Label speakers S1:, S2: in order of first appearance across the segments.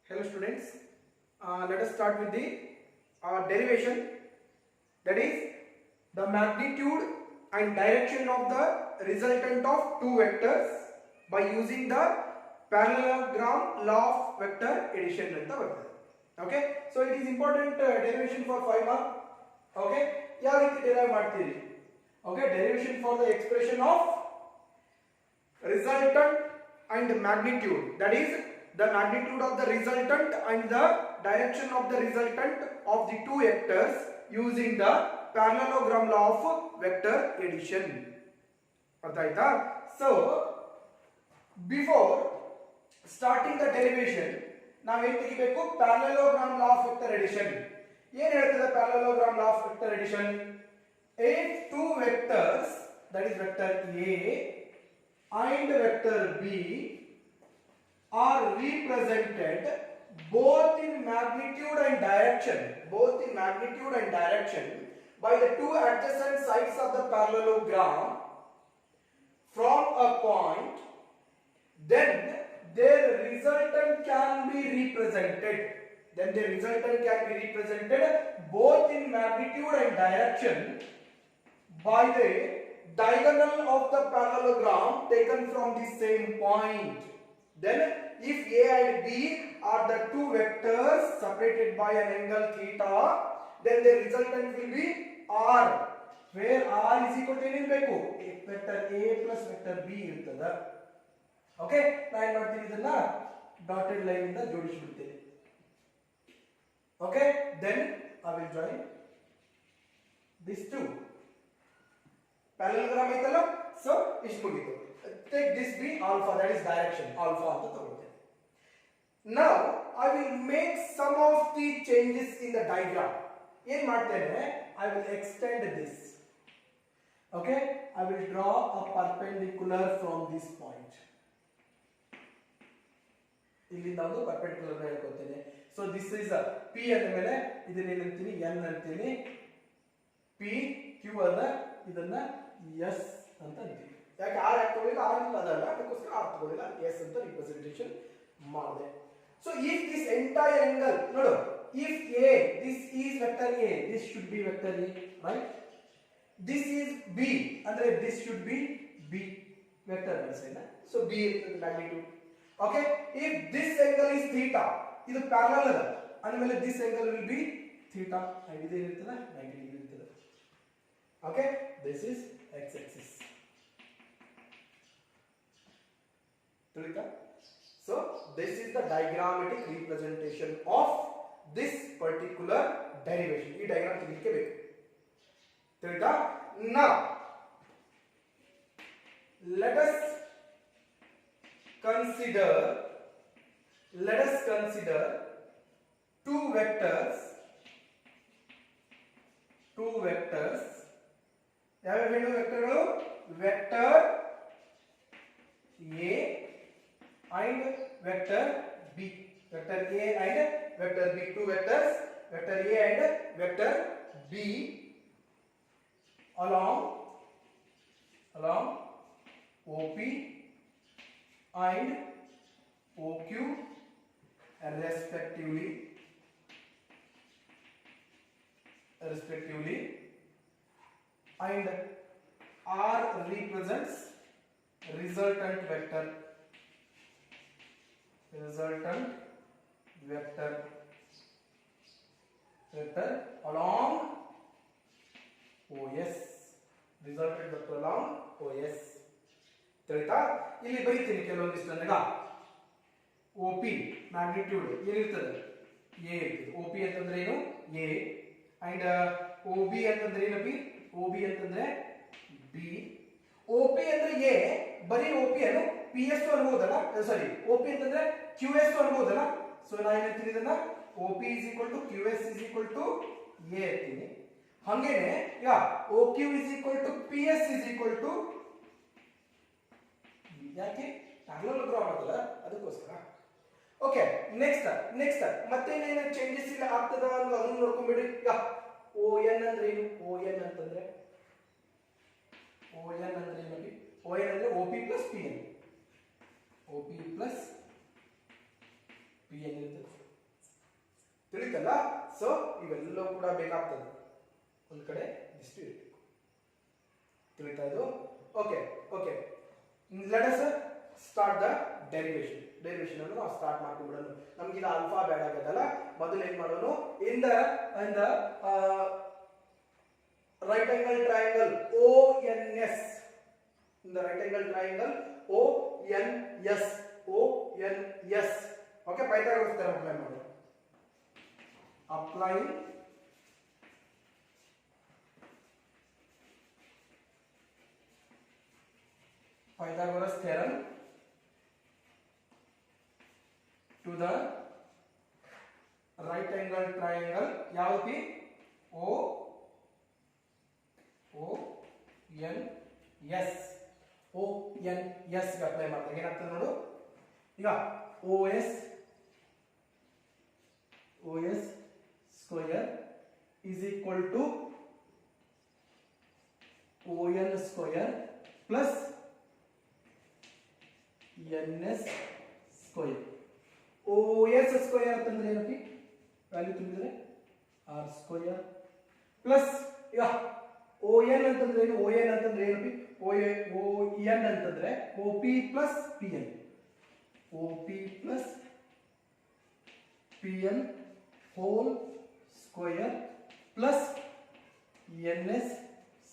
S1: Hello students, let us start with the derivation, that is the magnitude and direction of the resultant of two vectors by using the parallelogram law of vector addition anta bರ್ತದೆ. Okay, so it is important derivation for 5 mark. Okay, ಯಾವ ರೀತಿ derive ಮಾಡ್ತೀರಿ? Okay, derivation for the expression of resultant and magnitude, that is the magnitude of the resultant and the direction of the resultant of the two vectors using the parallelogram law of vector addition. ಅರ್ಥ ಆಯ್ತಾ? So before starting the derivation ನಾವೇನು ತೆಗಿಬೇಕು? parallelogram law of vector addition. ಏನು ಹೇಳ್ತದೆ parallelogram law of vector addition? If two vectors, that is vector A and vector B, are represented both in magnitude and direction by the two adjacent sides of the parallelogram from a point, then their resultant can be represented both in magnitude and direction by the diagonal of the parallelogram taken from the same point. Then if A and B are the two vectors separated by an angle theta, then the resultant will be R, where R is equal to ಏನಿರಬೇಕು? vector A plus vector B ಇರ್ತದೆ. Okay, ನಾನು ಏನು ಮಾಡ್ತೀನಿ, ಇದನ್ನ dotted line ಇಂದ ಜೋಡಿಸಿಬಿಡ್ತೇನೆ. Okay, then I will join these two. parallelogram ಐತಲ್ಲ, so ಇಷ್ಟು ಮುಗಿತು. Take this be alpha, that is direction, alpha ಅಂತ ತಗೊಳ್ತೇನೆ. Now I will make some of the changes in the diagram. ಏನು ಮಾಡ್ತೇನೆ? I will extend this. Okay, I will draw a perpendicular from this point. ಇಲ್ಲಿಂದ ಒಂದು perpendicular ಹೇಳ್ಕೊತೇನೆ. So this is a P ಅಂದ ಮೇಲೆ ಇದನ್ನ ಏನಂತೀನಿ? N ಅಂತೀನಿ. P Q ಅದ ಇದನ್ನ S ಅಂತ ಅಂತೀನಿ. ಯಾಕೆ ಆರ್ ಹಾಕೊಳ್ಳಿಲ್ಲ? ಆರ್ ಇಲ್ಲ ಅದಲ್ಲ, ಅದಕ್ಕೋಸ್ಕರ ಆರ್ ತಗೊಳ್ಳಿಲ್ಲ, ಎಸ್ ಅಂತ ರಿಪ್ರೆಸೆಂಟೇಷನ್ ಮಾಡಿದೆ. So if this entire angle ನೋಡು, if A this is vector A, this should be vector A, right? This is B ಅಂದ್ರೆ this should be B vector side. So B ಇರ್ತದೆ magnitude. Okay, if this angle is theta, ಇದು parallel ಅದ ಅಂದಮೇಲೆ this angle will be theta and ಇದು ಇರ್ತದೆ 90 degree ಇರ್ತದೆ. Okay, this is x axis. So this is the diagrammatic representation of this particular derivation. ಈ diagram ತೆಗಿಲಿಕ್ಕೆ ಬೇಕು. ತಿಳಿತಾ? Now let us consider two vectors ಯಾವ್ಯಾವ ವೆಕ್ಟರ್ಗಳು? Vector A and vector B. Vector A and vector B. Two vectors, vector A and vector B along OP and OQ respectively, and R represents resultant vector along OS, resultant vector along OS. ತಿಳಿತಾ? ಇಲ್ಲಿ ಬರೀತೀನಿ ಕೆಲವೊಂದಿಷ್ಟು. ಈಗ OP magnitude ಏನಿರ್ತದೆ? A ಇರ್ತದೆ. OP ಅಂತಂದ್ರೆ ಏನು? A. And OB ಅಂತಂದ್ರೆ ಏನು? B. OB ಅಂತಂದ್ರೆ B. OP ಅಂದ್ರೆ A, ಬರೀ OP ಅನ್ನು PS ಅನ್ಬೋದಲ್ಲ, ಸಾರಿ OP ಅಂತಂದ್ರೆ QS ಅನ್ಬೋದಲ್ಲ. ಸೊ ನಾನು ಏನಂತೀನಿ, ಇದನ್ನ OP is equal to QS is equal to A ಅಂತೀನಿ. ಹಾಗೇನೆ ಈಗ OQ is equal to PS is equal to ಯಾಕೆ ಪ್ಯಾರಲೋಗ್ರಾಮ್ ಅದಲ್ಲ, ಅದಕ್ಕೋಸ್ಕರ. ಓಕೆ, ನೆಕ್ಸ್ಟ್ ಮತ್ತೇನೇನು ಚೇಂಜಸ್ ಇಲ್ಲ ಆಗ್ತದ ಅಂತ ಅದನ್ನ ನೋಡ್ಕೊಂಡ್ಬಿಡಿ. ಈಗ ON ಅಂದ್ರೆ ಏನು? ON ಅಂತಂದ್ರೆ ON ಅಂದ್ರೆ ಏನು? ON ಅಂದ್ರೆ OP plus PN. OP plus P N ಇರ್ತದೆ ತಿಳಿತಲ್ಲ. ಸೊ ಇವೆಲ್ಲವೂ ಕೂಡ ಬೇಕಾಗ್ತದೆ, ಒಂದು ಕಡೆ ಇಷ್ಟು ಇರಬೇಕು. ತಿಳಿತಾ ಇದು? Okay okay, let us start the derivation. Derivation ಅನ್ನು ನಾವು ಸ್ಟಾರ್ಟ್ ಮಾಡ್ಕೊಂಡ್ಬಿಡೋಣ. ನಮ್ಗೆ ಇದು ಆಲ್ಫಾ ಬೇಡ ಆಗದಲ್ಲ, ಮೊದಲು ಏನ್ ಮಾಡೋಣ, in the right angle triangle ONS, in the right angle triangle ONS, ONS, okay, Pythagoras theorem apply ಮಾಡೋಣ. Apply Pythagoras theorem to the right angle triangle ಯಾವುದು? ONS ಗೆ ಅಪ್ಲೈ ಮಾಡಿದಾಗ ಏನಾಗ್ತದೆ ನೋಡು. ಈಗ OS square is equal to ON square plus NS square. OS square ಅಂತಂದ್ರೆ ಏನಪ್ಪಿ? Value ತುಂಬಿದ್ರೆ R square plus ಈಗ ON ಅಂತಂದ್ರೆ ಏನು? ON ಅಂತಂದ್ರೆ ಏನಪ್ಪಿ? ON ಅಂತಂದ್ರೆ OP plus PN, OP plus PN whole square plus NS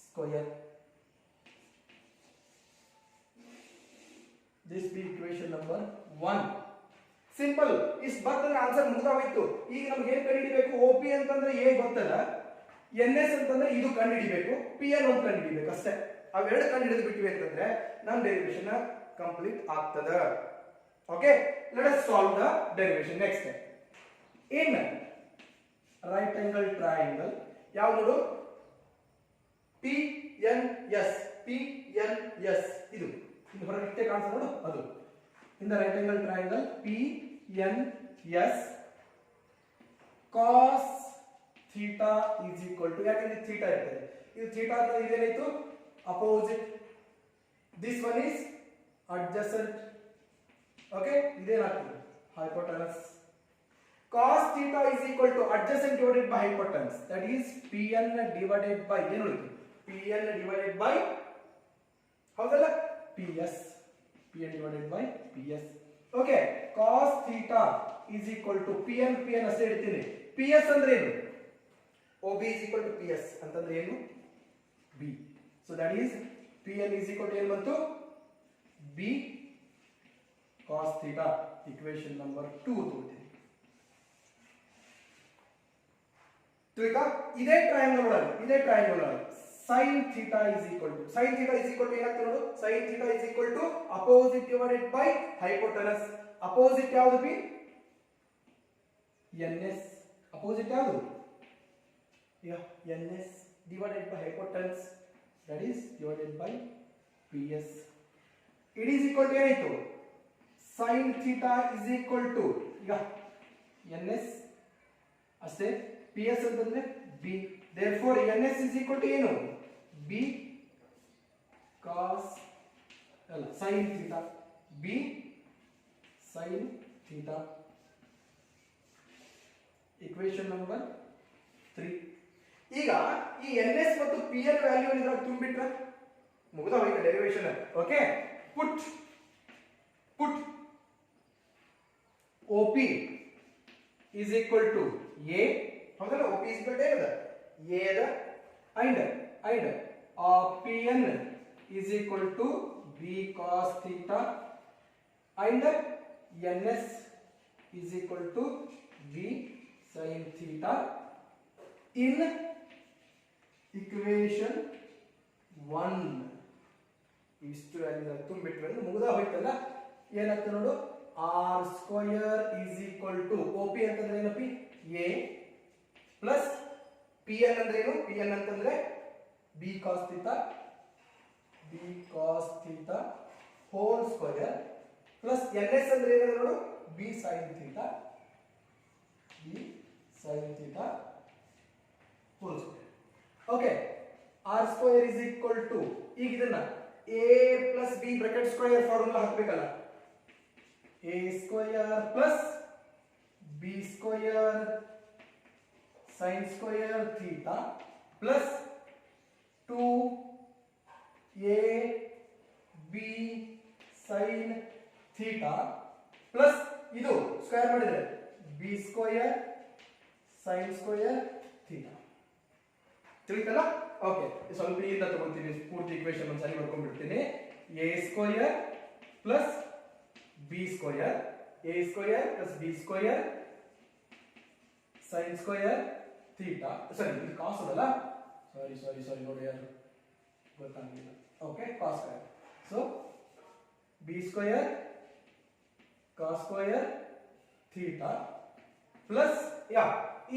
S1: square. This be equation number 1. Simple. ಇಷ್ಟು ಬರ್ತದೆ answer ಮುಗಿದೋಯ್ತು. ಈಗ ನಮ್ಗೆ ಏನು ಕಂಡುಹಿಡಿಬೇಕು? OP ಅಂತಂದ್ರೆ A ಗೊತ್ತಲ್ಲ, NS ಅಂತಂದ್ರೆ ಇದು ಕಂಡುಹಿಡಿಬೇಕು, PN ಒಂದು ಕಂಡುಹಿಡಿಬೇಕು ಅಷ್ಟೇ. ಅವೆರಡು ಕಂಡುಹಿಡಿದು ಬಿಟ್ಟಿವೆ ಅಂತಂದ್ರೆ ನಮ್ಮ ಡೆರಿವೇಶನ್ ಕಂಪ್ಲೀಟ್ ಆಗ್ತದೆ. Okay, let us solve the derivation. Next in right angle triangle ಯಾವುದು ನೋಡು? PNS, PNS ಇದು ಹೊರಗೆ ಕಾಣಿಸ ನೋಡು, ಅದು in the right angle triangle PNS cos theta is equal to, ಯಾಕಂದ್ರೆ ಥೀಟಾ ಇರ್ತದೆ, ಇದು ಥೀಟಾ ಅಂತ ಇದೇನಾಯ್ತು? Opposite. This one is adjacent. Okay, ಇದೇನಾಗ್ತದೆ? Hypotenuse. cos theta is equal to adjacent divided by hypotenuse, that is PN divided by ಏನು ಉಳಿತು? PN divided by ಹೌದಲ್ಲ PS, PN divided by PS. Okay, cos theta is equal to PN ಅಷ್ಟೇ ಇಡ್ತೀನಿ. PS ಅಂದ್ರೆ ಏನು? OB is equal to PS ಅಂತಂದ್ರೆ ಏನು? B. So that is PN is equal to ಏನು ಬಂತು? B cos theta. Equation number 2 ತಗೊಳ್ತೀನಿ. ತಿಳಿತಾ? ಇದೇ ಟ್ರಯಾಂಗಲ್ ಒಳಗೆ sin theta is equal to ಏನಾಗ್ತದೆ ನೋಡು? sin theta is equal to opposite divided by hypotenuse. opposite ಯಾವುದು ಬಿ? NS. opposite ಯಾವುದು? NS divided by hypotenuse, that is divided by PS. it is equal to ಏನಾಯ್ತು? sin theta is equal to ಈಗ NS ಅಷ್ಟೇ, PS ಅಂತಂದ್ರೆ B. therefore NS is equal to ಏನು? B cos ಅಲ್ಲ sin theta, B sin theta. equation number 3. ಈಗ ಈ NS ಮತ್ತು PN value ಇದ್ರಾಗ ತುಂಬಿಟ್ರೆ ಮುಗಿದ ಹೋಯ್ತು derivation. Okay, put OP is equal to A, ಹೌದಲ್ಲ? OP is equal to ಏನದ? A the and PN is equal to B cos theta and NS is equal to B sin theta in equation 1. ಇಷ್ಟು value ತುಂಬಿಟ್ರೆ ಮುಗಿದ ಹೋಯ್ತಲ್ಲ. ಏನಾಗ್ತದೆ ನೋಡು? R square is equal to OP ಅಂತಂದ್ರೆ ಏನಪ್ಪಿ? A plus PN ಅಂದ್ರೆ ಏನು? PN ಅಂತಂದ್ರೆ B cos theta whole square plus NS ಅಂದ್ರೆ ಏನಂದ್ರೆ ನೋಡು? B sin theta whole square. Okay, R square is equal to, ಈಗ ಇದನ್ನ A plus B bracket square formula ಹಾಕಬೇಕಲ್ಲ. A square plus b square sin square theta plus 2ab sin theta plus ಇದು square ಮಾಡಿದ್ರೆ b square sin square theta ತಿಳಿತಲ್ಲ. Okay, ಸ್ವಲ್ಪ ಇಲ್ಲಿಂದ ತಗೊಳ್ತೀನಿ, ಪೂರ್ತಿ ಇಕ್ವೇಶನ್ ಒಂದ್ಸರಿ ಬರ್ಕೊಂಡ್ಬಿಡ್ತೀನಿ. a square plus b square, a square plus b square sin square theta, ಸರಿ ಇದು ಕಾಸ್ ಅದಲ್ಲ, ಸಾರಿ ನೋಡಿ ಯಾರು ಗೊತ್ತಾಗಲಿಲ್ಲ. Okay, cos square, so b square cos square theta plus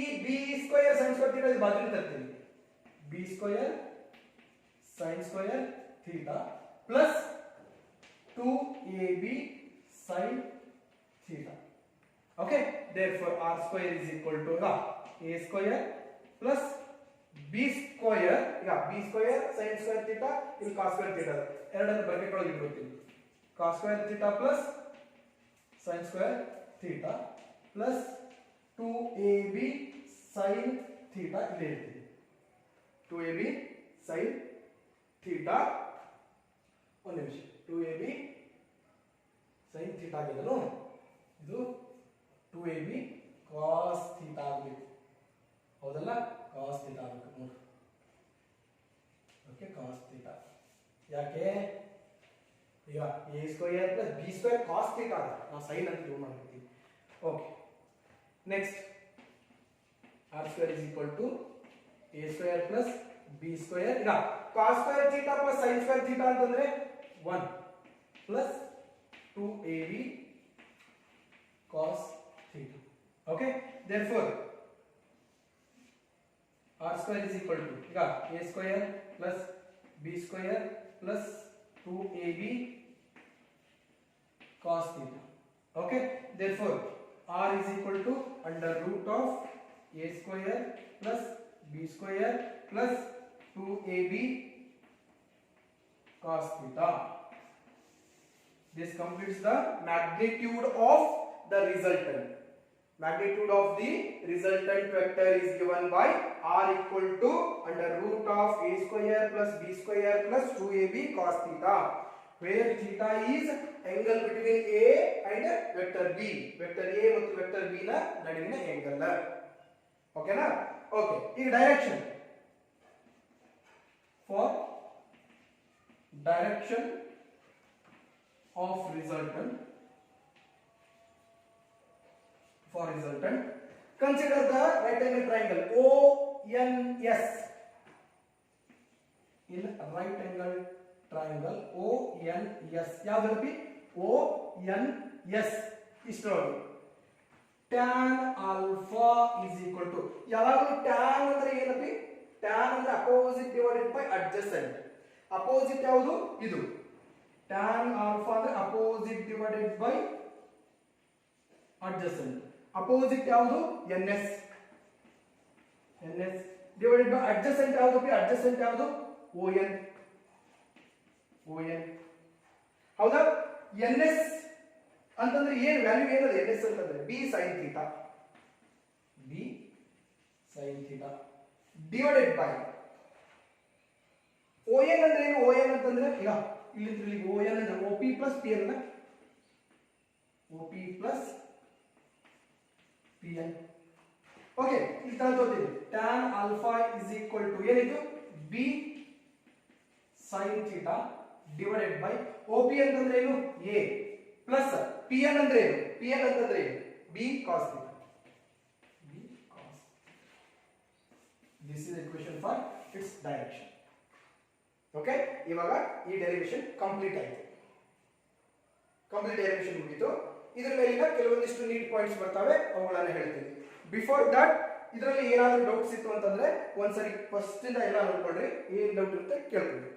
S1: ಈ b square sin square theta ಇದು ಬಾಜು ತರ್ತೀನಿ, b square sin square theta plus 2ab sin theta. Okay, therefore r square is equal to a square plus b square, b square sin square theta ಇದು cos square theta, ಎರಡನ್ನು bracket ಒಳಗೆ ಇಟ್ಕೊಳ್ತೀನಿ. cos square theta plus sin square theta plus 2ab sin theta ಇಲ್ಲಿ ಇರ್ತೀನಿ. 2ab sin theta, ಒಂದು ನಿಮಿಷ, 2ab sin theta ಆಗಿದನು, ಇದು 2ab cos theta ಆಗಬೇಕು, ಹೌದಲ್ಲ, cos theta ಆಗಬೇಕು ನೋಡಿ. ಓಕೆ, cos theta ಯಾಕೆ ಈಗ a square plus b square cos theta ಆಗ ನಾವು sin ಅಂತ ಯೂಸ್ ಮಾಡ್ತೀವಿ. Okay, next r square is equal to a square plus b square, ಈಗ cos square theta plus sin square theta ಅಂತಂದ್ರೆ 1 plus 2ab cos theta. Okay, therefore r square is equal to ಈಗ a square plus b square plus 2ab cos theta. Okay, therefore r is equal to under root of a square plus b square plus 2ab cos theta. This completes the magnitude of the resultant. Magnitude of the resultant vector is given by r equal to under root of a square plus b square plus 2ab cos theta, where theta is angle between a and vector b. Vector a ಮತ್ತು vector b ನ ನಡುವಿನ angle. ಓಕೆನಾ? Okay, ಈಗ direction, for direction of resultant, for resultant consider the right angle triangle ONS. In right angle triangle ONS ಯಾವ್ದಪ್ಪ ONS ಇಷ್ಟೊಳಗೆ tan alpha is equal to, ಯಾವಾಗಲೂ tan ಅಂದ್ರೆ ಏನಪ್ಪ, tan ಅಂದ್ರೆ opposite divided by adjacent. Opposite ಯಾವುದು? ಇದು tan alpha ಅಂದ್ರೆ opposite divided by adjacent. Opposite ಯಾವುದು? ns. ns divided by adjacent ಯಾವುದು? ಅಡ್ಜಸೆಂಟ್ ಯಾವುದು? on. ಹೌದಾ? ns ಅಂತಂದ್ರೆ ಏನು ವ್ಯಾಲ್ಯೂ ಏನದು? ns ಅಂತಂದ್ರೆ b sin theta, b sin theta divided by on ಅಂದ್ರೆ ಏನು? on ಅಂತಂದ್ರೆ ಈಗ ಇಲ್ಲಿ on ಅಂದ್ರೆ op plus pn ಅಲ್ಲ, op plus pn. ಓಕೆ, ಇಲ್ಲಿ ತಗೊಳ್ತೀವಿ tan alpha is equal to ಏನಿದು? b sin theta divided by op ಅಂತಂದ್ರೆ ಏನು? a ಪ್ಲಸ್ pn ಅಂದ್ರೆ ಏನು? pn ಅಂತಂದ್ರೆ ಏನು? b cos theta, b cos. This is equation for its direction. Okay, ಇವಾಗ ಈ ಡೆರಿವೇಶನ್ ಕಂಪ್ಲೀಟ್ ಆಯಿತು. ಕಂಪ್ಲೀಟ್ ಡೆರಿವೇಶನ್ ಮುಗಿತು. ಇದರ ಮೇಲಿನ ಕೆಲವೊಂದಿಷ್ಟು ನೀಟ್ ಪಾಯಿಂಟ್ಸ್ ಬರ್ತವೆ, ಅವುಗಳನ್ನು ಹೇಳ್ತೀನಿ. ಬಿಫೋರ್ ದಟ್ ಇದರಲ್ಲಿ ಏನಾದರೂ ಡೌಟ್ಸ್ ಇತ್ತು ಅಂತಂದ್ರೆ ಒಂದ್ಸರಿ ಫಸ್ಟ್ ಇಂದ ಎಲ್ಲ ನೋಡ್ಕೊಳ್ರಿ, ಏನ್ ಡೌಟ್ ಇರುತ್ತೆ ಕೇಳ್ಕೊಳ್ಳಿ.